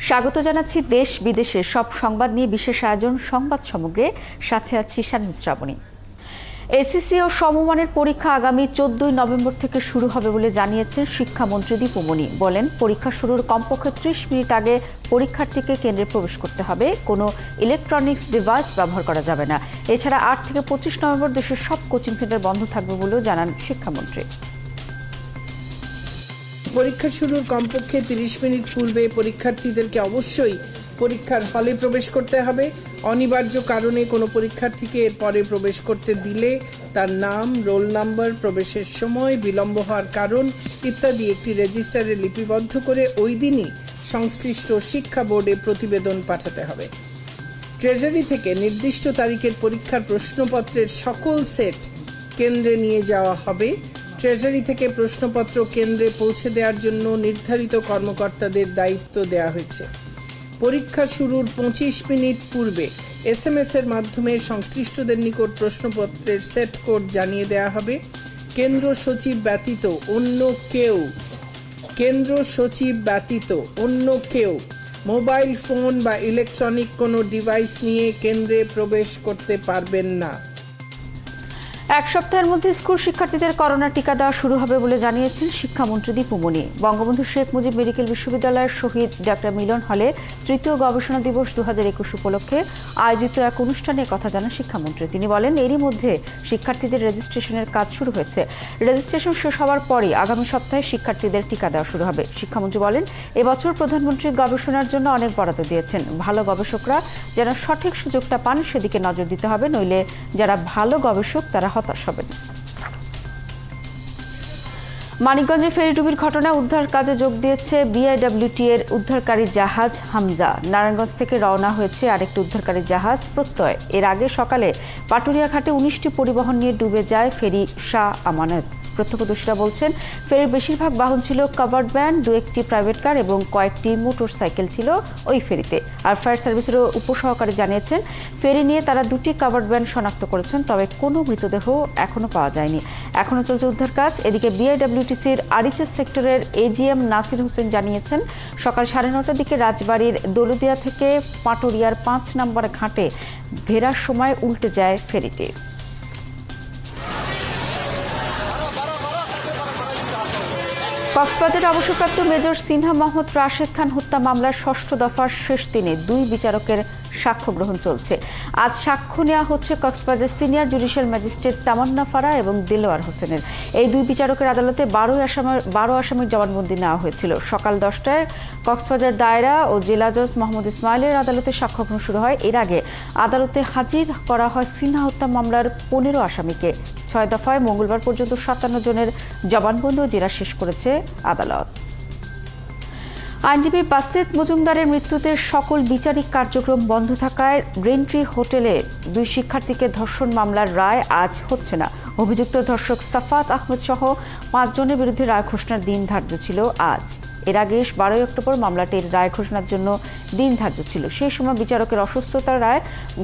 স্বাগত জানাচ্ছি দেশ বিদেশের সব সংবাদ নিয়ে বিশেষ আয়োজন সংবাদ সমগ্রে। সাথে আছি শারমিন শ্রাবণী। এসএসসি ও সমমানের পরীক্ষা আগামী 14 নভেম্বর থেকে শুরু হবে বলে জানিয়েছেন শিক্ষামন্ত্রী দীপু মনি। বলেন, পরীক্ষা শুরুর কমপক্ষে 30 মিনিট আগে পরীক্ষার্থীকে কেন্দ্রে প্রবেশ করতে হবে। কোনো ইলেকট্রনিক্স ডিভাইস ব্যবহার করা যাবে না। এছাড়া 8 থেকে 25 নভেম্বর দেশের সব কোচিং সেন্টার বন্ধ থাকবে বলেও জানান শিক্ষামন্ত্রী। পরীক্ষা শুরুর কমপক্ষে 30 মিনিট পূর্বে পরীক্ষার্থীদেরকে অবশ্যই পরীক্ষার হলে প্রবেশ করতে হবে। অনিবার্য কারণে কোনো পরীক্ষার্থীকে এর পরে প্রবেশ করতে দিলে তার নাম, রোল নাম্বার, প্রবেশের সময়, বিলম্ব হওয়ার কারণ ইত্যাদি একটি রেজিস্টারে লিপিবদ্ধ করে ওই দিনই সংশ্লিষ্ট শিক্ষা বোর্ডে প্রতিবেদন পাঠাতে হবে। ট্রেজারি থেকে নির্দিষ্ট তারিখের পরীক্ষার প্রশ্নপত্রের সকল সেট কেন্দ্রে নিয়ে যাওয়া হবে। ট্রেজারি থেকে প্রশ্নপত্র কেন্দ্রে পৌঁছে দেওয়ার জন্য নির্ধারিত কর্মকর্তাদের দায়িত্ব দেওয়া হয়েছে। পরীক্ষা শুরুর 25 মিনিট পূর্বে SMS এর মাধ্যমে সংশ্লিষ্টদের নিকট প্রশ্নপত্রের সেট কোড জানিয়ে দেওয়া হবে। কেন্দ্র সচিব ব্যতীত অন্য কেউ মোবাইল ফোন বা ইলেকট্রনিক কোনো ডিভাইস নিয়ে কেন্দ্রে প্রবেশ করতে পারবেন না। এক সপ্তাহের মধ্যে স্কুল শিক্ষার্থীদের করোনা টিকা দেওয়া শুরু হবে বলে জানিয়েছেন শিক্ষামন্ত্রী দীপু মনি। বঙ্গবন্ধু শেখ মুজিব মেডিকেল বিশ্ববিদ্যালয়ের শহীদ ডক্টর মিলন হলে তৃতীয় গবেষণা দিবস 2021 উপলক্ষে আয়োজিত এক অনুষ্ঠানে কথা জানান শিক্ষামন্ত্রী। তিনি বলেন, এরই মধ্যে শিক্ষার্থীদের রেজিস্ট্রেশনের কাজ শুরু হয়েছে। রেজিস্ট্রেশন শেষ হওয়ার পরই আগামী সপ্তাহে শিক্ষার্থীদের টিকা দেওয়া শুরু হবে। শিক্ষামন্ত্রী বলেন, এবছর প্রধানমন্ত্রী গবেষণার জন্য অনেক বরাদ্দ দিয়েছেন। ভালো গবেষকরা যেন সঠিক সুযোগটা পান সেদিকে নজর দিতে হবে, নইলে যারা ভালো গবেষক তারা হতাশ হবেন। মানিকগঞ্জে ফেরিডুবির ঘটনায় উদ্ধার কাজে যোগ দিয়েছে BIWT এর উদ্ধারকারী জাহাজ হামজা। নারায়ণগঞ্জ থেকে রওনা হয়েছে আরেকটি উদ্ধারকারী জাহাজ প্রত্যয়। এর আগে সকালে পাটুরিয়া ঘাটে 19টি পরিবহন নিয়ে ডুবে যায় ফেরি শাহ আমানত। প্রত্যক্ষদর্শীরা বলছেন, ফেরির বেশিরভাগ বাহন ছিল কাভার্ড ভ্যান, 2-1টি প্রাইভেট কার এবং কয়েকটি মোটর সাইকেল ছিল ওই ফেরিতে। আর ফায়ার সার্ভিসের উপসহকারী জানিয়েছেন, ফেরি নিয়ে তারা 2টি কাভার্ড ভ্যান শনাক্ত করেছেন, তবে কোনো মৃতদেহ এখনও পাওয়া যায়নি। এখনও চলছে উদ্ধার কাজ। এদিকে BIWTCর আরিচা সেক্টরের AGM নাসির হোসেন জানিয়েছেন, সকাল 9:30টার দিকে রাজবাড়ির দৌলদিয়া থেকে পাটুরিয়ার 5 নম্বর ঘাটে ভেরার সময় উল্টে যায় ফেরিটি। কক্সবাজারে অবসরপ্রাপ্ত মেজর সিনহা মোহাম্মদ রাশেদ খান হত্যা মামলার 6ষ্ঠ দফার শেষ দিনে 2 বিচারকের সাক্ষ্য গ্রহণ চলছে। আজ সাক্ষ্য নেওয়া হচ্ছে কক্সবাজার সিনিয়র জুডিশিয়াল ম্যাজিস্ট্রেট তামান্না ফারা এবং দিলওয়ার হোসেনের। এই 2 বিচারকের আদালতে 12 আসামির জবানবন্দি নেওয়া হয়েছিল। সকাল 10টায় কক্সবাজার দায়রা ও জেলা জজ মোহাম্মদ ইসমাইলের আদালতে সাক্ষ্য গ্রহণ শুরু হয়। এর আগে আদালতে হাজির করা হয় সিনহা হত্যা মামলার 15 আসামিকে। 6 দফায় মঙ্গলবার পর্যন্ত 57 জনের জবানবন্দি ও জেরা শেষ করেছে আদালত। আইনজীবী বাসেত মজুমদারের মৃত্যুতে সকল বিচারিক কার্যক্রম বন্ধ থাকায় গ্রিনট্রি হোটেলে 2 শিক্ষার্থীকে ধর্ষণ মামলার রায় আজ হচ্ছে না। অভিযুক্ত ধর্ষক সাফাত আহমেদ সহ 5 জনের বিরুদ্ধে রায় ঘোষণার দিন ধার্য ছিল আজ। এর আগে 12 অক্টোবর মামলাটির রায় ঘোষণার জন্য দিন ধার্য ছিল। সেই সময় বিচারকের অসুস্থতার রায়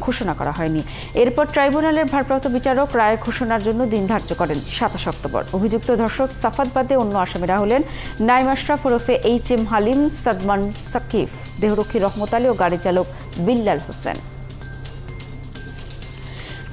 ঘোষণা করা হয়নি। এরপর ট্রাইব্যুনালের ভারপ্রাপ্ত বিচারক রায় ঘোষণার জন্য দিন ধার্য করেন 27 অক্টোবর। অভিযুক্ত ধর্ষক সাফাত বাদে অন্য আসামিরা হলেন নাইম আশরাফ ওরফে HM হালিম, সাদমান সাকিফ, দেহরক্ষী রহমত আলী ও গাড়ি চালক বিল্লাল হোসেন।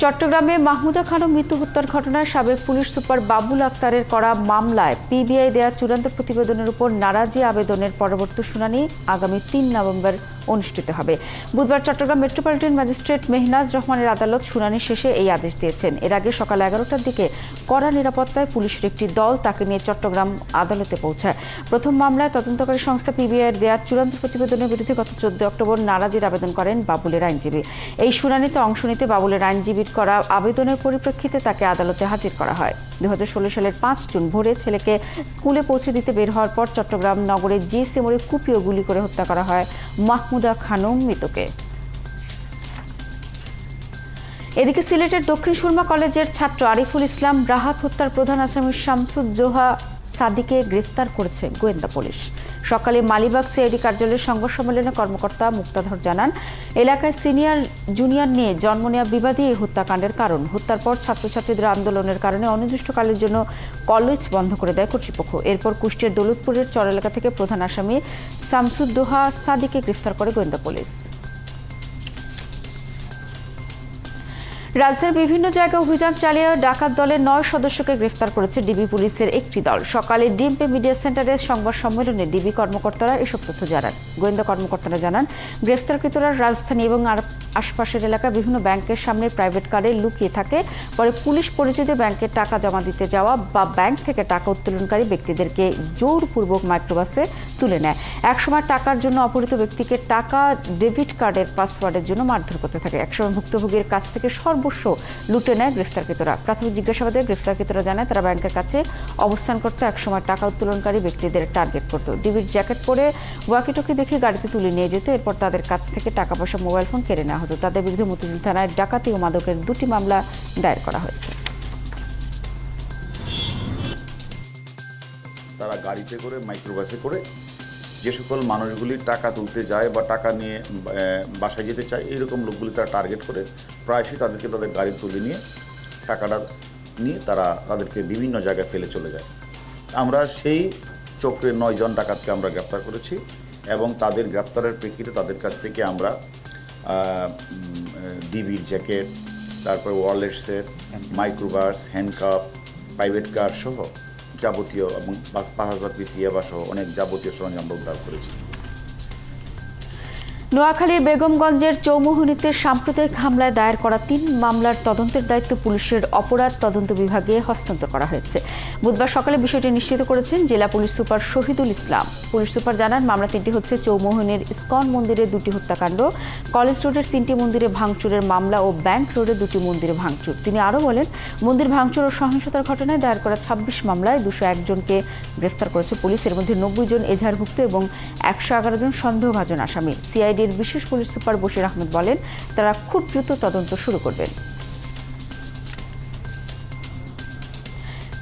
চট্টগ্রামে মাহমুদা খানম মৃত্যু হত্যার ঘটনায় সাবেক পুলিশ সুপার বাবুল আক্তারের করা মামলায় PBI দেয়া চূড়ান্ত প্রতিবেদনের উপর নারাজি আবেদনের পরবর্তী শুনানি আগামী 3 নভেম্বর অনুষ্ঠিত হবে। বুধবার চট্টগ্রাম মেট্রোপলিটন ম্যাজিস্ট্রেট মেহনাজ রহমানের আদালত শুনানি শেষে এই আদেশ দিয়েছেন। এর আগে সকাল 11টার দিকে কড়া নিরাপত্তায় পুলিশের একটি দল তাকে নিয়ে চট্টগ্রাম আদালতে পৌঁছায়। প্রথম মামলায় তদন্তকারী সংস্থা PBI এর দেয়া চূড়ান্ত প্রতিবেদনের বিরুদ্ধে গত 14 অক্টোবর নারাজির আবেদন করেন বাবুলের আইনজীবী। এই শুনানিতে অংশ নিতে বাবুলের আইনজীবীর করা আবেদনের পরিপ্রেক্ষিতে তাকে আদালতে হাজির করা হয়। 2016 সালের 5 জুন ভোরে ছেলেকে স্কুলে পৌঁছে দিতে বের হওয়ার পর চট্টগ্রাম নগরের GSC মোড়ে কুপিয়ে গুলি করে হত্যা করা হয় মাহমুদা খানম মৃতকে। এদিকে সিলেটের দক্ষিণ সুরমা কলেজের ছাত্র আরিফুল ইসলাম রাহাত হত্যার প্রধান আসামি শামসুজ্জোহা সাদিকে গ্রেফতার করেছে গোয়েন্দা পুলিশ। সকালে মালিবাগ সিআইডি কার্যালয়ের সংবাদ সম্মেলনে কর্মকর্তা মুক্তাধর জানান, এলাকায় সিনিয়র জুনিয়র নিয়ে জন্ম নেওয়া বিবাদী এই হত্যাকাণ্ডের কারণ। হত্যার পর ছাত্রছাত্রীদের আন্দোলনের কারণে অনির্দিষ্টকালের জন্য কলেজ বন্ধ করে দেয় কর্তৃপক্ষ। এরপর কুষ্টিয়ার দৌলতপুরের চর এলাকা থেকে প্রধান আসামি শামসুদ্দোহা সাদিকে গ্রেফতার করে গোয়েন্দা পুলিশ। রাজধানীর বিভিন্ন জায়গায় অভিযান চালিয়ে ডাকাত দলের 9 সদস্যকে গ্রেফতার করেছে ডিবি পুলিশের একটি দল। সকালে ডিএমপি মিডিয়া সেন্টারে সংবাদ সম্মেলনে ডিবি কর্মকর্তারা এসব তথ্য জানান। গোয়েন্দা কর্মকর্তারা জানান, গ্রেফতারকৃতরা রাজধানী এবং আশপাশের এলাকায় বিভিন্ন ব্যাংকের সামনে প্রাইভেট কারে লুকিয়ে থাকে। পরে পুলিশ পরিচিত ব্যাংকে টাকা জমা দিতে যাওয়া বা ব্যাংক থেকে টাকা উত্তোলনকারী ব্যক্তিদেরকে জোরপূর্বক মাইক্রোবাসে তুলে নেয়। একসময় টাকার জন্য অপহৃত ব্যক্তিকে টাকা ডেবিট কার্ডের পাসওয়ার্ডের জন্য মারধর করতে থাকে। একসময় ভুক্তভোগীর কাছ থেকে সর্বস্ব লুটে নেয় গ্রেফতারকৃতরা। প্রাথমিক জিজ্ঞাসাবাদে গ্রেফতারকৃতরা জানায়, তারা ব্যাংকের কাছে অবস্থান করতে একসময় টাকা উত্তোলনকারী ব্যক্তিদের টার্গেট করত। ডিবির জ্যাকেট পরে ওয়াকিটকি দেখে গাড়িতে তুলে নিয়ে যেত। এরপর তাদের কাছ থেকে টাকা পয়সা, মোবাইল ফোন কেড়ে নেওয়া হতো। তাদের বিরুদ্ধে মতিঝিল থানায় ডাকাতি ও মাদকের 2টি মামলা দায়ের করা হয়েছে। তারা গাড়িতে করে, মাইক্রোবাসে করে যে সকল মানুষগুলি টাকা তুলতে যায় বা টাকা নিয়ে বাসায় যেতে চায়, এইরকম লোকগুলি তারা টার্গেট করে প্রায়শই তাদেরকে তাদের গাড়ি তুলে নিয়ে টাকাটা নিয়ে তারা তাদেরকে বিভিন্ন জায়গায় ফেলে চলে যায়। আমরা সেই চক্রের 9 জন ডাকাতকে আমরা গ্রেপ্তার করেছি এবং তাদের গ্রেপ্তারের প্রেক্ষিতে তাদের কাছ থেকে আমরা ডিবির জ্যাকেট, তারপর wallet set, microbus, handcuff, private car সহ যাবতীয় এবং 5,000 পিস ইয়াবা সহ অনেক যাবতীয় সরঞ্জাম উদ্ধার করেছি। নোয়াখালীর বেগমগঞ্জের চৌমুহনীতে সাম্প্রদায়িক হামলায় দায়ের করা 3 মামলার তদন্তের দায়িত্ব পুলিশের অপরাধ তদন্ত বিভাগে হস্তান্তর করা হয়েছে। বুধবার সকালে বিষয়টি নিশ্চিত করেছেন জেলা police super Shahidul Islam. Police super জানান, মামলা 3টি হচ্ছে চৌমুহনীর ইসকন মন্দিরে 2টি হত্যাকাণ্ড, কলেজ রোডের 3টি মন্দিরে ভাঙচুরের মামলা ও ব্যাংক রোডে 2টি মন্দিরে ভাঙচুর। তিনি আরও বলেন, মন্দির ভাঙচুর ও সহিংসতার ঘটনায় দায়ের করা 26 মামলায় 201 জনকে গ্রেফতার করেছে পুলিশ। এর মধ্যে 90 জন এজাহারভুক্ত এবং 111 জন সন্দেহভাজন আসামি। সিআইডির বিশেষ পুলিশ সুপার বশির আহমেদ বলেন, তারা খুব দ্রুত তদন্ত শুরু করবেন।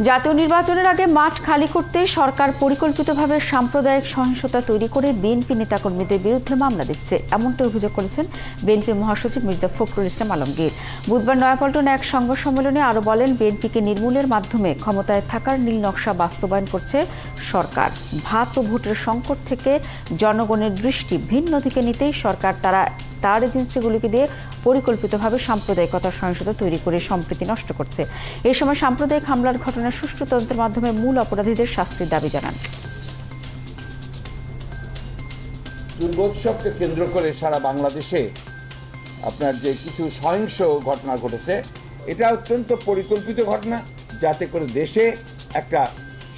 জাতীয় নির্বাচনের আগে মাঠ খালি করতে সরকার পরিকল্পিতভাবে সাম্প্রদায়িক সহিংসতা তৈরি করে বিএনপি নেতাকর্মীদের বিরুদ্ধে মামলা দিচ্ছে, এমনটা অভিযোগ করেছেন বিএনপি মহাসচিব মির্জা ফখরুল ইসলাম আলমগীর। বুধবার নয়াপল্টনে এক সংবাদ সম্মেলনে আরও বলেন, বিএনপিকে নির্মূলের মাধ্যমে ক্ষমতায় থাকার নীল নকশা বাস্তবায়ন করছে সরকার। ভাত ও ভোটের সংকট থেকে জনগণের দৃষ্টি ভিন্ন দিকে নিতেই সরকার তার এজেন্সিগুলিকে দিয়ে পরিকল্পিতভাবে সাম্প্রদায়িকতা সহিংসতা তৈরি করে সম্প্রীতি নষ্ট করছে। এই সময় সাম্প্রদায়িক হামলার ঘটনার সুষ্ঠু তদন্তের মাধ্যমে মূল অপরাধীদের শাস্তির দাবি জানান। দুর্গোৎসবকে কেন্দ্র করে সারা বাংলাদেশে আপনার যে কিছু সহিংস ঘটনা ঘটেছে, এটা অত্যন্ত পরিকল্পিত ঘটনা, যাতে করে দেশে একটা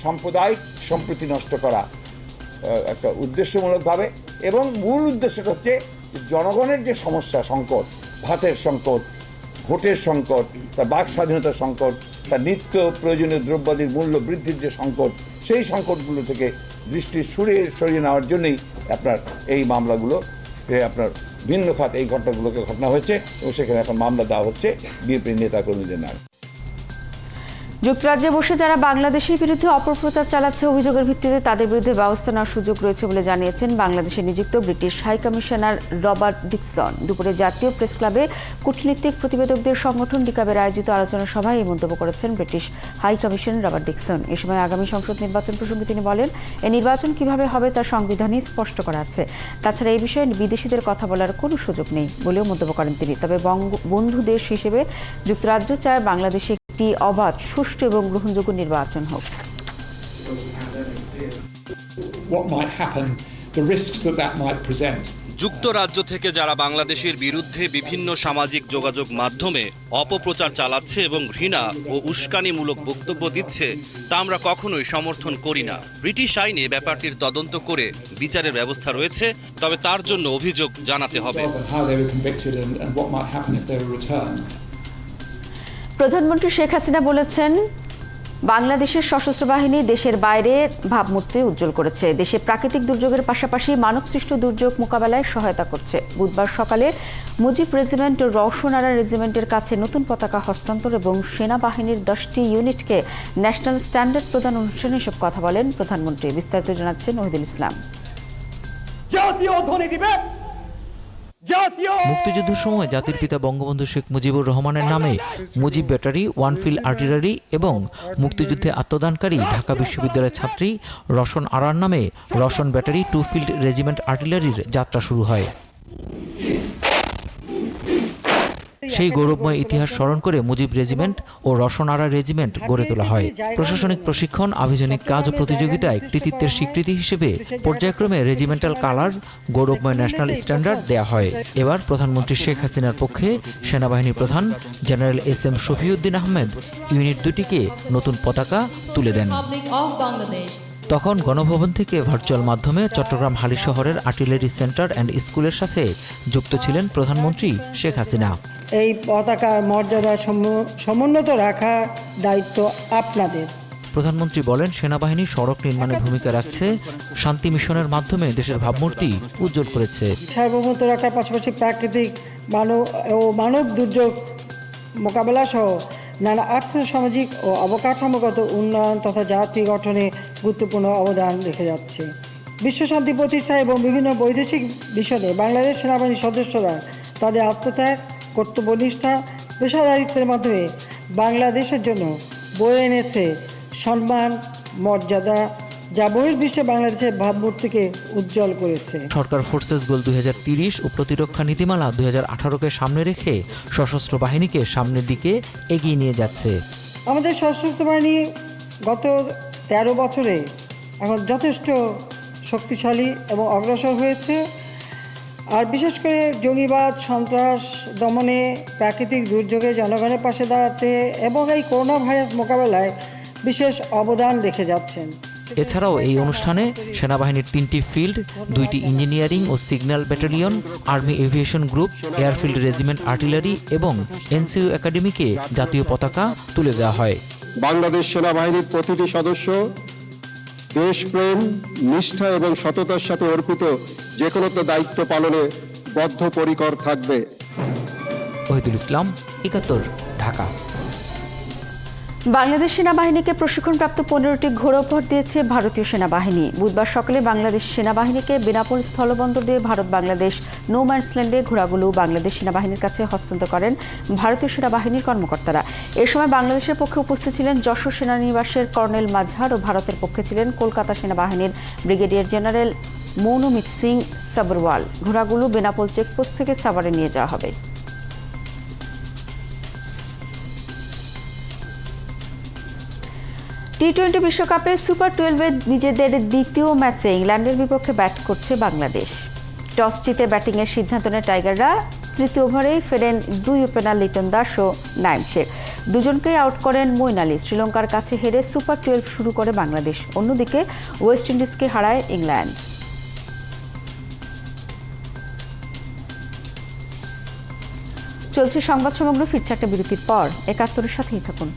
সাম্প্রদায়িক সম্প্রীতি নষ্ট করা একটা উদ্দেশ্যমূলকভাবে, এবং মূল উদ্দেশ্যটা হচ্ছে জনগণের যে সমস্যা, সংকট, ভাতের সংকট, ভোটের সংকট, তার বাক স্বাধীনতার সংকট, তার নিত্য প্রয়োজনীয় দ্রব্যাদির মূল্য বৃদ্ধির যে সংকট, সেই সংকটগুলো থেকে দৃষ্টি সরিয়ে নেওয়ার জন্যই আপনার এই মামলাগুলো, আপনার ভিন্ন খাত এই ঘটনাগুলোকে ঘটনা হয়েছে এবং সেখানে এখন মামলা দেওয়া হচ্ছে বিএনপি নেতাকর্মীদের নামে। যুক্তরাজ্যে বসে যারা বাংলাদেশের বিরুদ্ধে অপপ্রচার চালাচ্ছে, অভিযোগের ভিত্তিতে তাদের বিরুদ্ধে ব্যবস্থা নেওয়ার সুযোগ রয়েছে বলে জানিয়েছেন বাংলাদেশে নিযুক্ত British high commissioner Robert Dixon. দুপুরে জাতীয় প্রেস ক্লাবে কূটনীতিক প্রতিবেদকদের সংগঠন ডিকাবের আয়োজিত আলোচনা সভায় এই মন্তব্য করেছেন British high commissioner Robert Dickson. এ সময় আগামী সংসদ নির্বাচন প্রসঙ্গে তিনি বলেন, এই নির্বাচন কিভাবে হবে তা সংবিধানেই স্পষ্ট করা আছে। তাছাড়া এই বিষয়ে বিদেশিদের কথা বলার কোনো সুযোগ নেই বলেও মন্তব্য করেন তিনি। তবে বন্ধু দেশ হিসেবে যুক্তরাজ্য চায় বাংলাদেশে একটি অবাধ, সুষ্ঠু এবং গ্রহণযোগ্য নির্বাচন হোক। যুক্তরাজ্য থেকে যারা বাংলাদেশের বিরুদ্ধে বিভিন্ন সামাজিক যোগাযোগ মাধ্যমে অপপ্রচার চালাচ্ছে এবং ঘৃণা ও উস্কানিমূলক বক্তব্য দিচ্ছে, তা আমরা কখনোই সমর্থন করি না। ব্রিটিশ আইনে ব্যাপারটির তদন্ত করে বিচারের ব্যবস্থা রয়েছে, তবে তার জন্য অভিযোগ জানাতে হবে। প্রধানমন্ত্রী শেখ হাসিনা বলেছেন, বাংলাদেশের সশস্ত্র বাহিনী দেশের বাইরে ভাবমূর্তি উজ্জ্বল করেছে। দেশে প্রাকৃতিক দুর্যোগের পাশাপাশি মানবসৃষ্ট দুর্যোগ মোকাবেলায় সহায়তা করছে। বুধবার সকালে মুজিব রেজিমেন্ট ও রওশন আরা রেজিমেন্টের কাছে নতুন পতাকা হস্তান্তর এবং সেনাবাহিনীর 10টি ইউনিটকে ন্যাশনাল স্ট্যান্ডার্ড প্রদান অনুষ্ঠানে এসব কথা বলেন প্রধানমন্ত্রী। বিস্তারিত জানাচ্ছেন ওহিদুল ইসলাম। মুক্তিযুদ্ধের সময় জাতির পিতা বঙ্গবন্ধু শেখ মুজিবুর রহমানের নামে মুজিব ব্যাটারি, ওয়ানফিল্ড আর্টিলারি এবং মুক্তিযুদ্ধে আত্মদানকারী ঢাকা বিশ্ববিদ্যালয়ের ছাত্রী রওশন আরার নামে Rowshan battery, two field regiment আর্টিলারির যাত্রা শুরু হয়। সেই গৌরবময় ইতিহাস স্মরণ করে মুজিব রেজিমেন্ট ও রওশন আরা রেজিমেন্ট গড়ে তোলা হয়। প্রশাসনিক প্রশিক্ষণ, আভিযানিক কাজ ও প্রতিযোগিতায় কৃতিত্বের স্বীকৃতি হিসেবে পর্যায়ক্রমে রেজিমেন্টাল কালার, গৌরবময় ন্যাশনাল স্ট্যান্ডার্ড দেয়া হয়। এবার প্রধানমন্ত্রী শেখ হাসিনার পক্ষে সেনাবাহিনী প্রধান general SM Shafiuddin Ahmed unit দুটিকে নতুন পতাকা তুলে দেন। তখন গণভবন থেকে ভার্চুয়াল মাধ্যমে চট্টগ্রাম হালি শহরের আর্টিলারি সেন্টার অ্যান্ড স্কুলের সাথে যুক্ত ছিলেন প্রধানমন্ত্রী শেখ হাসিনা। এই পতাকার মর্যাদা সমুন্নত রাখার দায়িত্ব আপনাদের। প্রধানমন্ত্রী বলেন, সেনাবাহিনী সড়ক নির্মাণে ভূমিকা রাখছে, শান্তি মিশনের মাধ্যমে দেশের ভাবমূর্তি উজ্জ্বল করেছে। সার্বভৌমত্ব রাখার পাশাপাশি প্রাকৃতিক মানব দুর্যোগ মোকাবেলা সহ নানা আর্থসামাজিক ও অবকাঠামোগত উন্নয়ন তথা জাতি গঠনে গুরুত্বপূর্ণ অবদান রেখে যাচ্ছে। বিশ্বশান্তি প্রতিষ্ঠা এবং বিভিন্ন বৈদেশিক মিশনে বাংলাদেশ সেনাবাহিনীর সদস্যরা তাদের আত্মত্যাগ, কর্তব্যনিষ্ঠা, পেশাদারিত্বের মাধ্যমে বাংলাদেশের জন্য বয়ে এনেছে সম্মান, মর্যাদা, যা বহির্বিশ্বে বাংলাদেশের ভাবমূর্তিকে উজ্জ্বল করেছে। সরকার ফোর্সেস গোল 2030 ও প্রতিরক্ষা নীতিমালা 2018-কে সামনে রেখে সশস্ত্র বাহিনীকে সামনের দিকে এগিয়ে নিয়ে যাচ্ছে। আমাদের সশস্ত্র বাহিনী গত 13 বছরে এখন যথেষ্ট শক্তিশালী এবং অগ্রসর হয়েছে। আর বিশেষ করে জঙ্গিবাদ, সন্ত্রাস দমনে, প্রাকৃতিক দুর্যোগে জনগণের পাশে দাঁড়াতে এবং এই করোনা ভাইরাস মোকাবেলায় বিশেষ অবদান রেখে যাচ্ছেন। এছাড়াও এই অনুষ্ঠানে সেনাবাহিনীর 3টি ফিল্ড, 2টি ইঞ্জিনিয়ারিং ও signal battalion, army aviation group, airfield regiment artillery এবং NCU একাডেমিকে জাতীয় পতাকা তুলে দেওয়া হয়। বাংলাদেশ সেনাবাহিনীর প্রতিটি সদস্য দেশপ্রেম, নিষ্ঠা এবং সততার সাথে অর্পিত যে কোনো দায়িত্ব পালনে বদ্ধপরিকর থাকবে। ওহিদুল ইসলাম, 71, ঢাকা। বাংলাদেশ সেনাবাহিনীকে প্রশিক্ষণপ্রাপ্ত 15টি ঘোড়াউপহার দিয়েছে ভারতীয় সেনাবাহিনী। বুধবার সকালে বাংলাদেশ সেনাবাহিনীকে বেনাপোল স্থলবন্দর দিয়ে ভারত বাংলাদেশ নোম্যান্সল্যান্ডে ঘোড়াগুলো বাংলাদেশ সেনাবাহিনীর কাছে হস্তান্তর করেন ভারতীয় সেনাবাহিনীর কর্মকর্তারা। এ সময় বাংলাদেশের পক্ষে উপস্থিত ছিলেন যশোর সেনানিবাসের কর্নেল মাঝহার ও ভারতের পক্ষে ছিলেন কলকাতা সেনাবাহিনীর ব্রিগেডিয়ার জেনারেল মৌনমিত সিং সাবরওয়াল। ঘোড়াগুলো বেনাপোল চেকপোস্ট থেকে সাভারে নিয়ে যাওয়া হবে। টি-20 বিশ্বকাপে সুপার 12-এ নিজেদের দ্বিতীয় ম্যাচে ইংল্যান্ডের বিপক্ষে ব্যাট করছে বাংলাদেশ। টস জিতে ব্যাটিংয়ের সিদ্ধান্ত নেয় টাইগাররা। তৃতীয় ওভারেই ফেরেন 2 ওপেনার লিটন দাস ও নাইম শেখ। দুজনকেই আউট করেন মঈন আলী। শ্রীলঙ্কার কাছে হেরে সুপার 12 শুরু করে বাংলাদেশ। অন্যদিকে ওয়েস্ট ইন্ডিজকে হারায় ইংল্যান্ড। চলছে সংবাদ সমগ্র, ফিরছে একটা বিরতির পর। 71-এর সাথেই থাকুন।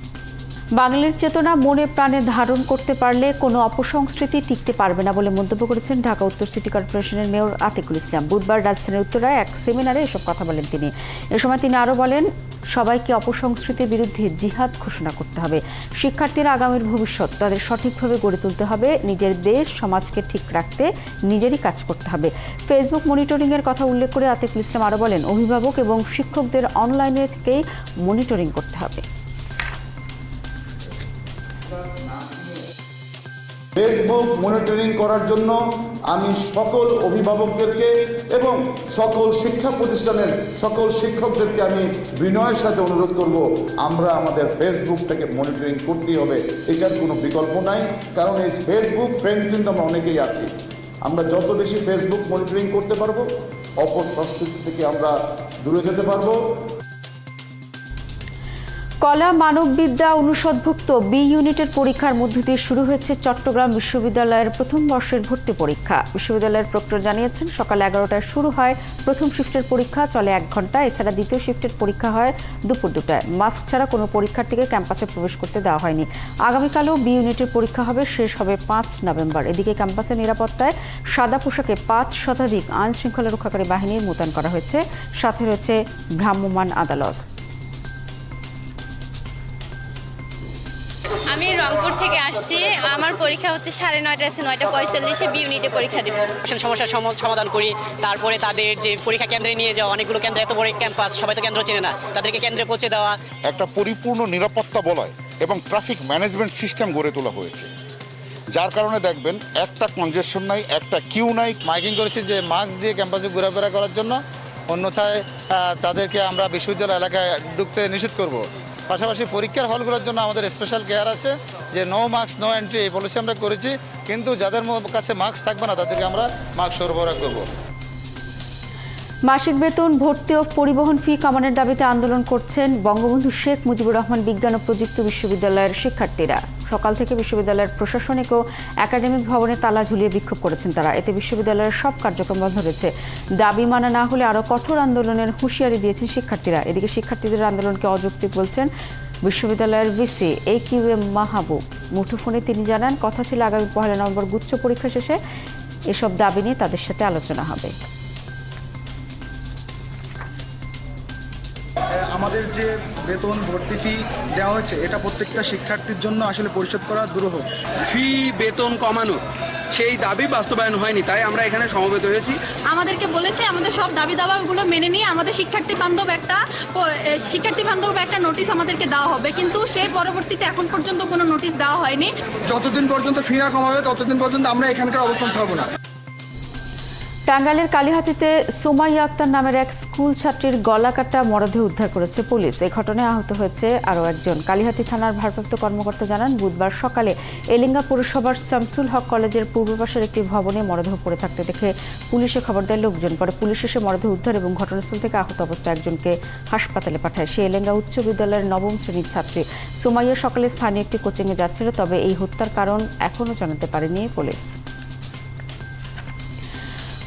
বাঙালির চেতনা মনে প্রাণে ধারণ করতে পারলে কোনো অপসংস্কৃতি টিকতে পারবে না বলে মন্তব্য করেছেন ঢাকা উত্তর সিটি কর্পোরেশনের মেয়র আতিকুল ইসলাম। বুধবার রাজধানীর উত্তরায় এক সেমিনারে এসব কথা বলেন তিনি। এ সময় তিনি আরও বলেন, সবাইকে অপসংস্কৃতির বিরুদ্ধে জিহাদ ঘোষণা করতে হবে। শিক্ষার্থীরা আগামীর ভবিষ্যৎ, তাদের সঠিকভাবে গড়ে তুলতে হবে। নিজের দেশ সমাজকে ঠিক রাখতে নিজেরই কাজ করতে হবে। ফেসবুক মনিটরিংয়ের কথা উল্লেখ করে আতিকুল ইসলাম আরও বলেন, অভিভাবক এবং শিক্ষকদের অনলাইনে থেকেই মনিটরিং করতে হবে। ফেসবুক মনিটরিং করার জন্য আমি সকল অভিভাবকদেরকে এবং সকল শিক্ষা প্রতিষ্ঠানের সকল শিক্ষকদেরকে আমি বিনয়ের সাথে অনুরোধ করব, আমরা আমাদের ফেসবুকটাকে মনিটরিং করতেই হবে। এটার কোনো বিকল্প নাই, কারণ এই ফেসবুক ফ্রেন্ড কিন্তু আমরা অনেকেই আছি। আমরা যত বেশি ফেসবুক মনিটরিং করতে পারবো, অপসংস্কৃতি থেকে আমরা দূরে যেতে পারবো। কলা মানববিদ্যা অনুষদভুক্ত বি ইউনিটের পরীক্ষার মধ্য দিয়ে শুরু হয়েছে চট্টগ্রাম বিশ্ববিদ্যালয়ের প্রথম বর্ষের ভর্তি পরীক্ষা। বিশ্ববিদ্যালয়ের প্রক্টর জানিয়েছেন, সকাল 11টায় শুরু হয় প্রথম শিফটের পরীক্ষা, চলে 1 ঘন্টা। এছাড়া দ্বিতীয় শিফটের পরীক্ষা হয় দুপুর 2টায়। মাস্ক ছাড়া কোনো পরীক্ষার্থীকে ক্যাম্পাসে প্রবেশ করতে দেওয়া হয়নি। আগামীকালও বি ইউনিটের পরীক্ষা হবে, শেষ হবে 5 নভেম্বর। এদিকে ক্যাম্পাসের নিরাপত্তায় সাদা পোশাকে 5 শতাধিক আইন শৃঙ্খলা রক্ষাকারী বাহিনীর মোতায়েন করা হয়েছে। সাথে রয়েছে ভ্রাম্যমাণ আদালত। আমি রংপুর থেকে আসছি। আমার পরীক্ষা হচ্ছে 9:30 আছে, 9:45 বি ইউনিটে পরীক্ষা দেব। সমস্যার সমাধান করি, তারপরে তাদের যে পরীক্ষা কেন্দ্রে নিয়ে যাওয়া, অনেকগুলো কেন্দ্র, এত বড় ক্যাম্পাস, সবাই তো কেন্দ্র চেনে না, তাদেরকে কেন্দ্রে পৌঁছে দেওয়া। একটা পরিপূর্ণ নিরাপত্তা বলয় এবং ট্রাফিক ম্যানেজমেন্ট সিস্টেম গড়ে তোলা হয়েছে, যার কারণে দেখবেন একটা কনজেশন নাই, একটা কিউ নাই। মাইকিং করেছি যে মাস্ক দিয়ে ক্যাম্পাসে ঘোরাফেরা করার জন্য, অন্যথায় তাদেরকে আমরা বিশ্ববিদ্যালয় এলাকায় ঢুকতে নিষেধ করব। পাশাপাশি পরীক্ষার হলগুলোর জন্য আমাদের স্পেশাল কেয়ার আছে, যে নো মাস্ক নো এন্ট্রি, এই পলিসি আমরা করেছি। কিন্তু যাদের কাছে মাস্ক থাকবে না তাদেরকে আমরা মাস্ক সরবরাহ করব। মাসিক বেতন, ভর্তি ও পরিবহন ফি কমানোর দাবিতে আন্দোলন করছেন বঙ্গবন্ধু শেখ মুজিবুর রহমান বিজ্ঞান ও প্রযুক্তি বিশ্ববিদ্যালয়ের শিক্ষার্থীরা। সকাল থেকে বিশ্ববিদ্যালয়ের প্রশাসনিক ও একাডেমিক ভবনে তালা ঝুলিয়ে বিক্ষোভ করেছেন তারা। এতে বিশ্ববিদ্যালয়ের সব কার্যক্রম বন্ধ রয়েছে। দাবি মানা না হলে আরও কঠোর আন্দোলনের হুঁশিয়ারি দিয়েছেন শিক্ষার্থীরা। এদিকে শিক্ষার্থীদের আন্দোলনকে অযৌক্তিক বলছেন বিশ্ববিদ্যালয়ের ভিসি AQM মাহবুব। মুঠোফোনে তিনি জানান, কথা ছিল আগামী 1 নভেম্বর গুচ্ছ পরীক্ষা শেষে এসব দাবি নিয়ে তাদের সাথে আলোচনা হবে। আমাদের যে বেতন, ভর্তি ফি দেওয়া হয়েছে, এটা প্রত্যেকটা শিক্ষার্থীর জন্য আসলে পরিশোধ করা দুরূহ। ফি বেতন কমানো সেই দাবি বাস্তবায়ন হয়নি, তাই আমরা এখানে সমবেত হয়েছি। আমাদেরকে বলেছে আমাদের সব দাবি দাবাগুলো মেনে নিয়ে আমাদের শিক্ষার্থী বান্ধব একটা নোটিশ আমাদেরকে দেওয়া হবে, কিন্তু সেই পরবর্তীতে এখন পর্যন্ত কোনো নোটিশ দেওয়া হয়নি। যতদিন পর্যন্ত ফি না কমাবে ততদিন পর্যন্ত আমরা এখানকার অবস্থান ছাড়ব না। টাঙ্গাইলের কালিহাতীতে সুমাইয়া আক্তার নামের এক স্কুল ছাত্রীর গলা কাটা মরদেহ উদ্ধার করেছে পুলিশ। এই ঘটনায় আহত হয়েছে আরও একজন। কালিহাতী থানার ভারপ্রাপ্ত কর্মকর্তা জানান, বুধবার সকালে এলিঙ্গা পৌরসভার শামসুল হক কলেজের পূর্ব পাশের একটি ভবনে মরদেহ পড়ে থাকতে দেখে পুলিশে খবর দেয় লোকজন। পরে পুলিশ এসে মরদেহ উদ্ধার এবং ঘটনাস্থল থেকে আহত অবস্থায় একজনকে হাসপাতালে পাঠায়। সে এলিঙ্গা উচ্চ বিদ্যালয়ের 9ম শ্রেণীর ছাত্রী। সুমাইয়া সকালে স্থানীয় একটি কোচিংয়ে যাচ্ছিল, তবে এই হত্যার কারণ এখনও জানাতে পারেনি পুলিশ।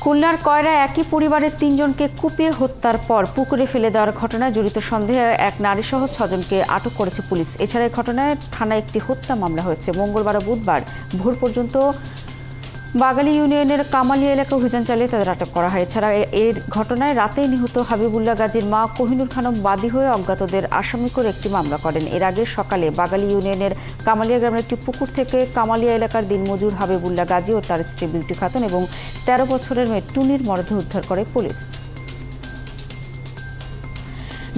খুলনার কয়রায় একই পরিবারের 3 জনকে কুপিয়ে হত্যার পর পুকুরে ফেলে দেওয়ার ঘটনায় জড়িত সন্দেহে এক নারীসহ 6 জনকে আটক করেছে পুলিশ। এছাড়া এই ঘটনায় থানায় একটি হত্যা মামলা হয়েছে। মঙ্গলবার ও বুধবার ভোর পর্যন্ত বাগালী ইউনিয়নের কামালিয়া এলাকা অভিযান চালিয়ে তাদের আটক করা হয়। এছাড়া এর ঘটনায় রাতেই নিহত হাবিবুল্লাহ গাজীর মা কোহিনুর খানম বাদী হয়ে অজ্ঞাতদের আসামি করে একটি মামলা করেন। এর আগে সকালে বাগালী ইউনিয়নের কামালিয়া গ্রামের একটি পুকুর থেকে কামালিয়া এলাকার দিনমজুর হাবিবুল্লাহ গাজী ও তার স্ত্রী বিউটি খাতুন এবং 13 বছরের মেয়ে টুনির মরদেহ উদ্ধার করে পুলিশ।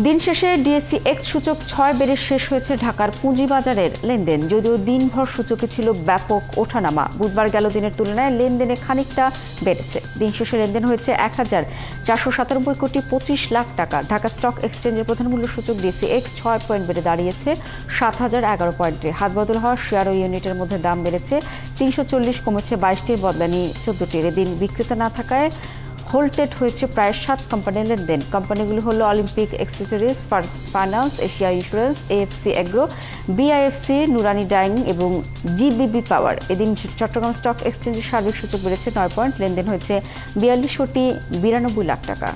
দিন শেষে ডিএসসি এক্স সূচক 6 বেড়ে শেষ হয়েছে ঢাকার পুঁজিবাজারের লেনদেন। যদিও দিনভর সূচকে ছিল ব্যাপক ওঠানামা, বুধবার গেল দিনের তুলনায় লেনদেনে খানিকটা বেড়েছে। দিন শেষে লেনদেন হয়েছে 1,497 কোটি 25 লাখ টাকা। ঢাকা স্টক এক্সচেঞ্জের প্রধান মূল্য সূচক ডিএসসি এক্স 6 পয়েন্ট বেড়ে দাঁড়িয়েছে 7,011 পয়েন্টে। হাতবদল হওয়া শেয়ার ও ইউনিটের মধ্যে দাম বেড়েছে 340, কমেছে 22টির, বদলানি 14টির। এদিন বিক্রেতা না থাকায় হোল্টেড হয়েছে প্রায় 7 কোম্পানির লেনদেন। কোম্পানিগুলো হলো Olympic accessories, first finance, Asia insurance, AFC agro, BIFC, নুরানি ডাইং এবং জিবিবি পাওয়ার। এদিন চট্টগ্রাম স্টক এক্সচেঞ্জের সার্বিক সূচক বেড়েছে 9 পয়েন্ট, লেনদেন হয়েছে 4292 লাখ টাকা।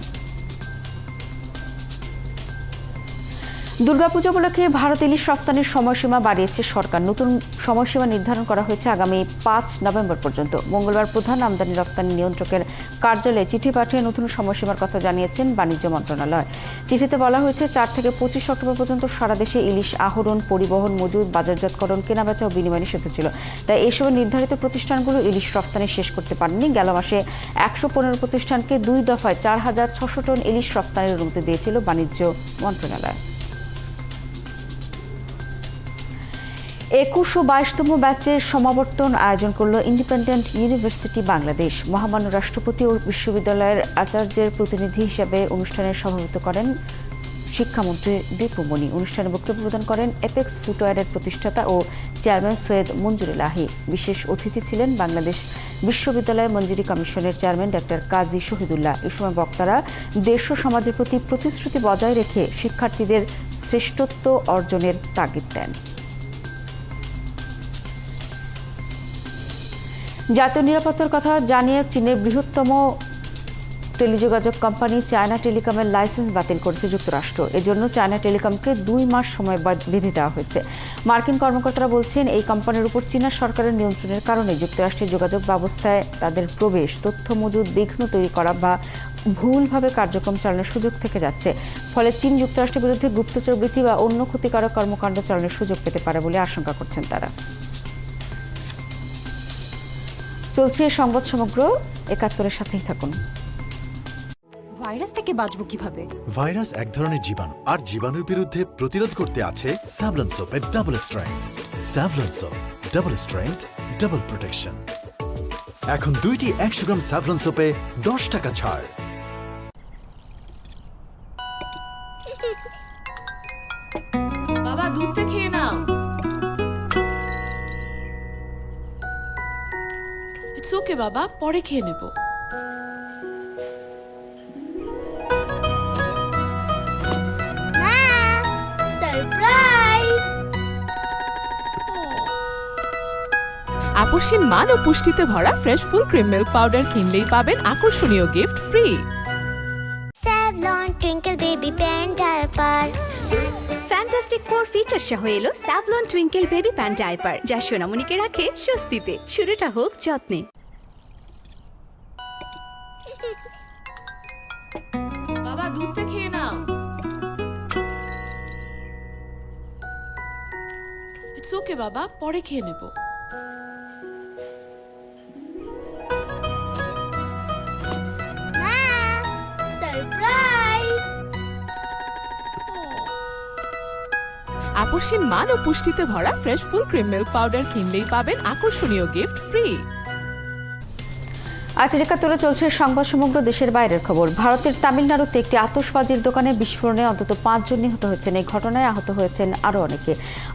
দুর্গাপূজা উপলক্ষে ভারত ইলিশ রপ্তানির সময়সীমা বাড়িয়েছে সরকার। নতুন সময়সীমা নির্ধারণ করা হয়েছে আগামী 5 নভেম্বর পর্যন্ত। মঙ্গলবার প্রধান আমদানি রপ্তানি নিয়ন্ত্রকের কার্যালয়ে চিঠি পাঠিয়ে নতুন সময়সীমার কথা জানিয়েছেন বাণিজ্য মন্ত্রণালয়। চিঠিতে বলা হয়েছে 4 থেকে 25 অক্টোবর পর্যন্ত সারা দেশে ইলিশ আহরণ, পরিবহন, মজুদ, বাজারজাতকরণ, কেনাবেচা ও বিনিময় নিষিদ্ধ ছিল। তাই এসব নির্ধারিত প্রতিষ্ঠানগুলো ইলিশ রপ্তানি শেষ করতে পারেনি। গেল মাসে 115 প্রতিষ্ঠানকে 2 দফায় 4,600 টন ইলিশ রপ্তানির অনুমতি দিয়েছিল বাণিজ্য মন্ত্রণালয়। 21 ও 22তম ব্যাচের সমাবর্তন আয়োজন করল ইন্ডিপেন্ডেন্ট ইউনিভার্সিটি বাংলাদেশ। মহামান্য রাষ্ট্রপতি ও বিশ্ববিদ্যালয়ের আচার্যের প্রতিনিধি হিসেবে অনুষ্ঠানের সভাপতিত্ব করেন শিক্ষামন্ত্রী দীপু মনি। অনুষ্ঠানে বক্তব্য প্রদান করেন এপেক্স ফুটওয়্যারের প্রতিষ্ঠাতা ও চেয়ারম্যান সৈয়দ মঞ্জুর লাহি। বিশেষ অতিথি ছিলেন বাংলাদেশ বিশ্ববিদ্যালয় মঞ্জুরি কমিশনের চেয়ারম্যান ডক্টর কাজী শহীদুল্লাহ। এ সময় বক্তারা দেশ ও সমাজের প্রতি প্রতিশ্রুতি বজায় রেখে শিক্ষার্থীদের শ্রেষ্ঠত্ব অর্জনের তাগিদ দেন। জাতীয় নিরাপত্তার কথা জানিয়ে চীনের বৃহত্তম টেলিযোগাযোগ কোম্পানি চায়না টেলিকমের লাইসেন্স বাতিল করেছে যুক্তরাষ্ট্র। এজন্য চায়না টেলিকমকে 2 মাস সময় বেঁধে দেওয়া হয়েছে। মার্কিন কর্মকর্তারা বলছেন, এই কোম্পানির উপর চীনা সরকারের নিয়ন্ত্রণের কারণে যুক্তরাষ্ট্রের যোগাযোগ ব্যবস্থায় তাদের প্রবেশ, তথ্য মজুদ, বিঘ্ন তৈরি করা বা ভুলভাবে কার্যক্রম চালানোর সুযোগ থেকে যাচ্ছে। ফলে চীন যুক্তরাষ্ট্রের বিরুদ্ধে গুপ্তচর বৃত্তি বা অন্য ক্ষতিকারক কর্মকাণ্ড চালানোর সুযোগ পেতে পারে বলে আশঙ্কা করছেন তারা। চলছে সংবাদ সমগ্র, 71-এর সাথেই থাকুন। ভাইরাস থেকে বাঁচবো কিভাবে? ভাইরাস এক ধরনের জীবাণু, আর জীবাণুর বিরুদ্ধে প্রতিরোধ করতে আছে স্যাভলন সোপের double strength. Savlon soap, double strength, double protection. এখন 2টি 100 গ্রাম স্যাভলন সোপে 10 টাকা ছাড়। বাবা, দুধটা খেয়ে নাও। ইটস ওকে বাবা, পরে খেয়ে নেব। আকর্ষণ মান ও পুষ্টিতে ভরা fresh full cream milk powder কিনলেই পাবেন আকর্ষণীয় gift free. Savlon twinkle baby pant diaper. Fantastic 4 feature সহ এলো Savlon twinkle baby pant diaper, যা সোনামণিকে রাখে স্বস্তিতে। শুরুটা হোক যত্নে। বাবা, দুধটা খেয়ে নাও। ইটস ওকে বাবা, পরে খেয়ে নেব। আকর্ষণ মান ও পুষ্টিতে ভরা fresh full cream milk powder কিনলেই পাবেন আকর্ষণীয় গিফট ফ্রি। আজ 71-এ চলছে সংবাদ সমগ্র, দেশের বাইরের খবর। ভারতের তামিলনাড়ুতে একটি আতশবাজির দোকানে বিস্ফোরণে অন্তত 5 জন নিহত হয়েছেন। এই ঘটনায় আহত হয়েছেন আরও অনেকে।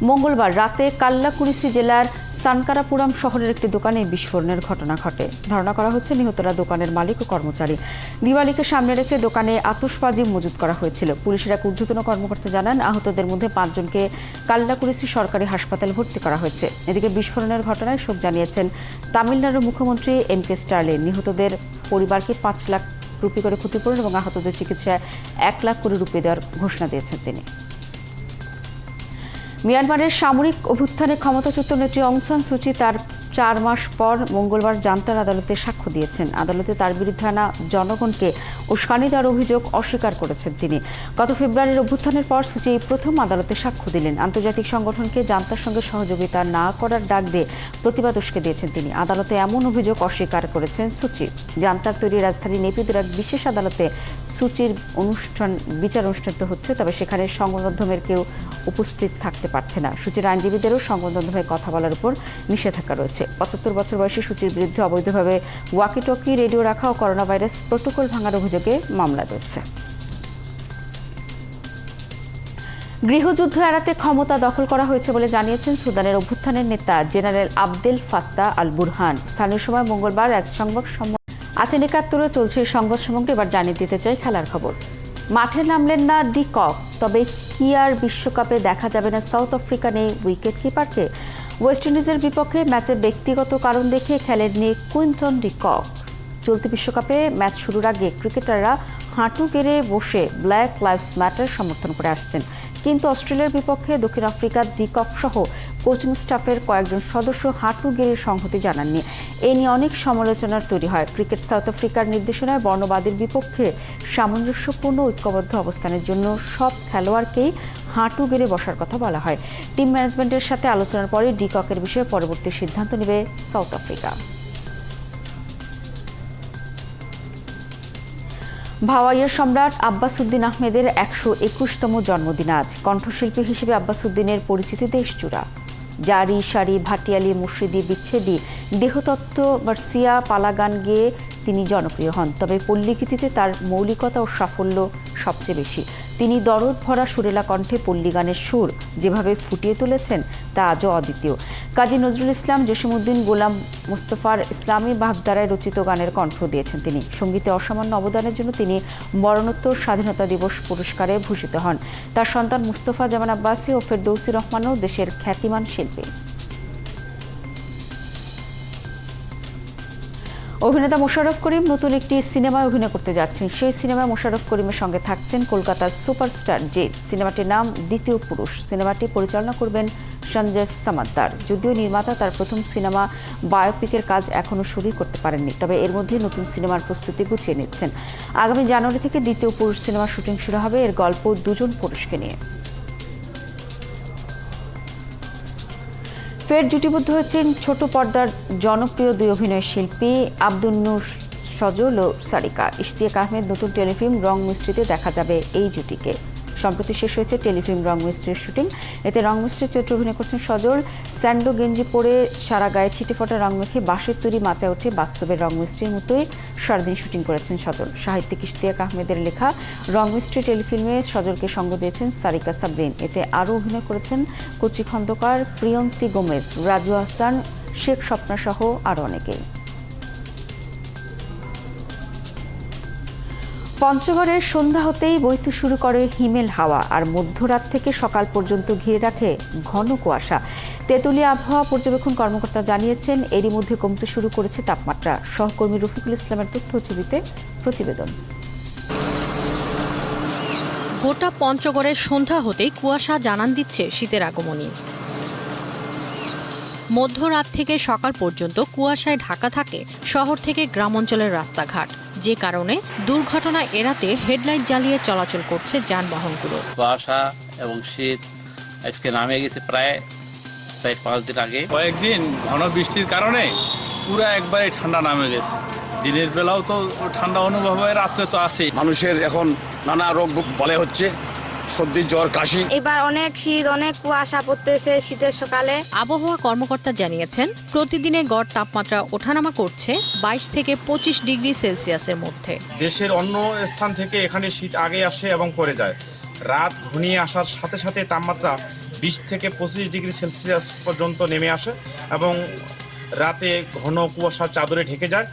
মঙ্গলবার রাতে কাল্লাকুরিসি জেলার সানকারাপুরম শহরের একটি দোকানে বিস্ফোরণের ঘটনা ঘটে। ধারণা করা হচ্ছে নিহতরা দোকানের মালিক ও কর্মচারী। দিওয়ালিকে সামনে রেখে দোকানে আতশবাজি মজুত করা হয়েছিল। পুলিশের এক ঊর্ধ্বতন কর্মকর্তা জানান, আহতদের মধ্যে 5 জনকে কাল্লাকুরিসি সরকারি হাসপাতালে ভর্তি করা হয়েছে। এদিকে বিস্ফোরণের ঘটনায় শোক জানিয়েছেন তামিলনাড়ুর মুখ্যমন্ত্রী এম.কে. স্টালিন। নিহতদের পরিবারকে 5 লাখ রুপি করে ক্ষতিপূরণ এবং আহতদের চিকিৎসায় 1 লাখ কোটি রুপি দেওয়ার ঘোষণা দিয়েছেন তিনি। মিয়ানমারের সামরিক অভ্যুত্থানে ক্ষমতাচ্যুত নেত্রী অং সান সুচি তার 4 মাস পর মঙ্গলবার জান্তার আদালতে সাক্ষ্য দিয়েছেন। আদালতে তার বিরুদ্ধে আনা জনগণকে উস্কানি দেওয়ার অভিযোগ অস্বীকার করেছেন তিনি। গত ফেব্রুয়ারির অভ্যুত্থানের পর সুচি প্রথম আদালতে সাক্ষ্য দিলেন। আন্তর্জাতিক সংগঠনকে জান্তার সঙ্গে সহযোগিতা না করার ডাক দিয়ে প্রতিবাদ উস্কে দিয়েছেন তিনি। আদালতে এমন অভিযোগ অস্বীকার করেছেন সুচি। জান্তার তৈরি রাজধানী নেপিদোর এক বিশেষ আদালতে সুচির বিচার অনুষ্ঠিত হচ্ছে, তবে সেখানে সংবাদ মাধ্যমের কেউ উপস্থিত থাকতে পারছে না। সুচির আইনজীবীদেরও সংবাদ মাধ্যমে কথা বলার উপর নিষেধাজ্ঞা রয়েছে। 75 বছর বয়সী সুচির বিরুদ্ধে অবৈধভাবে ওয়াকিটকি, রেডিও রাখা ও করোনা ভাইরাস প্রোটোকল ভাঙার অভিযোগে মামলা রয়েছে। গৃহযুদ্ধ এড়াতে ক্ষমতা দখল করা হয়েছে বলে জানিয়েছেন সুদানের অভ্যুত্থানের নেতা general Abdel Fattah al Burhan. স্থানীয় সময় মঙ্গলবার এক সংবাদ সম্মেলনে 71-এ চলছে সংবাদ সমগ্র। এবার জানিয়ে দিতে চাই খেলার খবর। মাঠে নামলেন না ডি কক, তবে কি আর বিশ্বকাপে দেখা যাবে না সাউথ আফ্রিকা নেই উইকেট কিপারকে? ওয়েস্ট ইন্ডিজের বিপক্ষে ম্যাচে ব্যক্তিগত কারণ দেখিয়ে খেলেননি কুইন্টন ডি কক। চলতি বিশ্বকাপে ম্যাচ শুরুর আগে ক্রিকেটাররা হাঁটু গেড়ে বসে ব্ল্যাক লাইভস ম্যাটার সমর্থন করে আসছেন, কিন্তু অস্ট্রেলিয়ার বিপক্ষে দক্ষিণ আফ্রিকার ডি কক সহ কোচিং স্টাফের কয়েকজন সদস্য হাঁটু গেড়ে সংহতি জানাননি। এ নিয়ে অনেক সমালোচনার তৈরি হয়। ক্রিকেট সাউথ আফ্রিকার নির্দেশনায় বর্ণবাদীর বিপক্ষে সামঞ্জস্যপূর্ণ ঐক্যবদ্ধ অবস্থানের জন্য সব খেলোয়াড়কেই হাঁটু গেড়ে বসার কথা বলা হয়। টিম ম্যানেজমেন্টের সাথে আলোচনার পরে ডি ককের বিষয়ে পরবর্তী সিদ্ধান্ত নেবে সাউথ আফ্রিকা। ভাওয়াইয়ের সম্রাট আব্বাস উদ্দিন আহমেদের 121তম জন্মদিন আজ। কণ্ঠশিল্পী হিসেবে আব্বাস উদ্দিনের পরিচিতি দেশজুড়া। জারি, সারি, ভাটিয়ালি, মুর্শিদি, বিচ্ছেদি, দেহতত্ত্ব, মার্সিয়া, পালাগান গেয়ে তিনি জনপ্রিয় হন। তবে পল্লীগীতিতে তার মৌলিকতা ও সাফল্য সবচেয়ে বেশি। তিনি দরদ ভরা সুরেলা কণ্ঠে পল্লী গানের সুর যেভাবে ফুটিয়ে তুলেছেন তা আজও অদ্বিতীয়। কাজী নজরুল ইসলাম, জসিমউদ্দিন, গোলাম মুস্তফার ইসলামী ভাবধারায় রচিত গানের কণ্ঠ দিয়েছেন তিনি। সঙ্গীতে অসামান্য অবদানের জন্য তিনি মরণোত্তর স্বাধীনতা দিবস পুরস্কারে ভূষিত হন। তার সন্তান মুস্তফা জামান আব্বাসী ও ফেরদৌসী রহমানও দেশের খ্যাতিমান শিল্পী। অভিনেতা মোশাররফ করিম নতুন একটি সিনেমায় অভিনয় করতে যাচ্ছেন। সেই সিনেমায় মোশাররফ করিমের সঙ্গে থাকছেন কলকাতার সুপারস্টার জিৎ। সিনেমাটির নাম দ্বিতীয় পুরুষ। সিনেমাটি পরিচালনা করবেন সঞ্জয় সামাদ্দার। যদিও নির্মাতা তার প্রথম সিনেমা বায়োপিকের কাজ এখনও শুরুই করতে পারেননি, তবে এর মধ্যে নতুন সিনেমার প্রস্তুতি গুছিয়ে নিচ্ছেন। আগামী জানুয়ারি থেকে দ্বিতীয় পুরুষ সিনেমার শুটিং শুরু হবে। এর গল্প দুজন পুরুষকে নিয়ে। ফের জুটিবদ্ধ হয়েছেন ছোট পর্দার জনপ্রিয় দুই অভিনয় শিল্পী আব্দুল নূর সজল ও সারিকা। ইশতিয়াক আহমেদ নতুন টেলিফিল্ম রং মিস্ত্রিতে দেখা যাবে এই জুটিকে। সম্প্রতি শেষ হয়েছে টেলিফিল্ম রং মিস্ত্রির শুটিং। এতে রং মিস্ত্রির চরিত্রে অভিনয় করছেন সজল। স্যান্ডো গেঞ্জি পরে সারা গায়ে ছিটে ফোটা রং মেখে বাঁশের তৈরি মাচা উঠে বাস্তবের রং মিস্ত্রির মতোই সারাদিন শুটিং করেছেন সজল। সাহিত্যিক ইশতিয়াক আহমেদের লেখা রং মিস্ত্রি টেলিফিল্মে সজলকে সঙ্গ দিয়েছেন সারিকা সাবরিন। এতে আরও অভিনয় করেছেন কচি খন্দকার, প্রিয়ন্তী গোমেজ, রাজু আহসান, শেখ স্বপ্না সহ আরও অনেকেই। পঞ্চগড়ের সন্ধ্যা হতেই বইতে শুরু করে হিমেল হাওয়া, আর মধ্যরাত থেকে সকাল পর্যন্ত ঘিরে রাখে ঘন কুয়াশা। তেঁতুলিয়া আবহাওয়া পর্যবেক্ষণ কর্মকর্তা জানিয়েছেন এরই মধ্যে কমতে শুরু করেছে তাপমাত্রা। সহকর্মী রফিকুল ইসলামের তথ্য ছবিতে প্রতিবেদন। গোটা পঞ্চগড়ের সন্ধ্যা হতেই কুয়াশা জানান দিচ্ছে শীতের আগমনী। মধ্যরাত থেকে সকাল পর্যন্ত কুয়াশায় ঢাকা থাকে শহর থেকে গ্রাম অঞ্চলের রাস্তাঘাট, যে কারণে দুর্ঘটনা এড়াতে হেডলাইট জ্বালিয়ে চলাচল করছে যানবাহনগুলো। কুয়াশা এবং শীত আজকে নামে গেছে প্রায় 4-5 দিন আগে। কয়েকদিন ঘন বৃষ্টির কারণে পুরো একবারে ঠান্ডা নামে গেছে। দিনের বেলাও তো ঠান্ডা অনুভব হয়, রাত্রে তো আছেই। মানুষের এখন নানা রোগ বলে হচ্ছে, সর্দি, জ্বর, কাশি। এবার অনেক শীত, অনেক কুয়াশা পড়তেছে শীতের সকালে। আবহাওয়া কর্মকর্তা জানিয়েছেন প্রতিদিনে গড় তাপমাত্রা ওঠানামা করছে 22 থেকে 25 ডিগ্রি সেলসিয়াসের মধ্যে। দেশের অন্য স্থান থেকে এখানে শীত আগে আসে এবং পরে যায়। রাত ঘনিয়ে আসার সাথে সাথে তাপমাত্রা 20 থেকে 25 ডিগ্রি সেলসিয়াস পর্যন্ত নেমে আসে এবং রাতে ঘন কুয়াশার চাদরে ঢেকে যায়।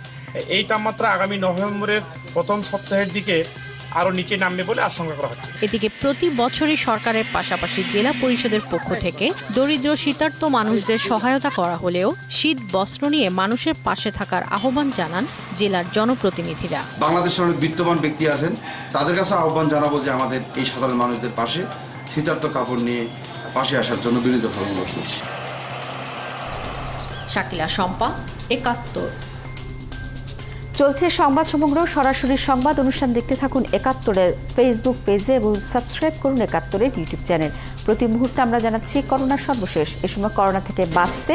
এই তাপমাত্রা আগামী নভেম্বরের প্রথম সপ্তাহের দিকে আরও নিচে নামবে বলে আশঙ্কা করা হচ্ছে। এদিকে প্রতি বছরই সরকারের পাশাপাশি জেলা পরিষদের পক্ষ থেকে দরিদ্র শীতার্ত মানুষদের সহায়তা করা হলেও শীত বস্ত্র নিয়ে মানুষের পাশে থাকার আহ্বান জানান জেলার জনপ্রতিনিধিরা। বাংলাদেশের অনেক বিত্তবান ব্যক্তি আছেন, তাদের কাছে আহ্বান জানাবো যে আমাদের এই সাধারণ মানুষদের পাশে শীতার্ত কাপড় নিয়ে পাশে আসার জন্য বিনীতভাবে অনুরোধ করছি। শাকিলা শম্পা, ৭১। চলছে সংবাদ সমগ্র। সরাসরি সংবাদ অনুষ্ঠান দেখতে থাকুন ৭১-এর ফেসবুক পেজে এবং সাবস্ক্রাইব করুন ৭১-এর ইউটিউব চ্যানেল। প্রতি মুহূর্তে আমরা জানাচ্ছি করোনার সর্বশেষ। এ সময় করোনা থেকে বাঁচতে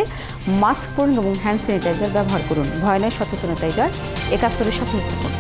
মাস্ক পরুন এবং হ্যান্ড স্যানিটাইজার ব্যবহার করুন। ভয় নয়, সচেতনতাই জয়। ৭১-এর সাথে থাকুন।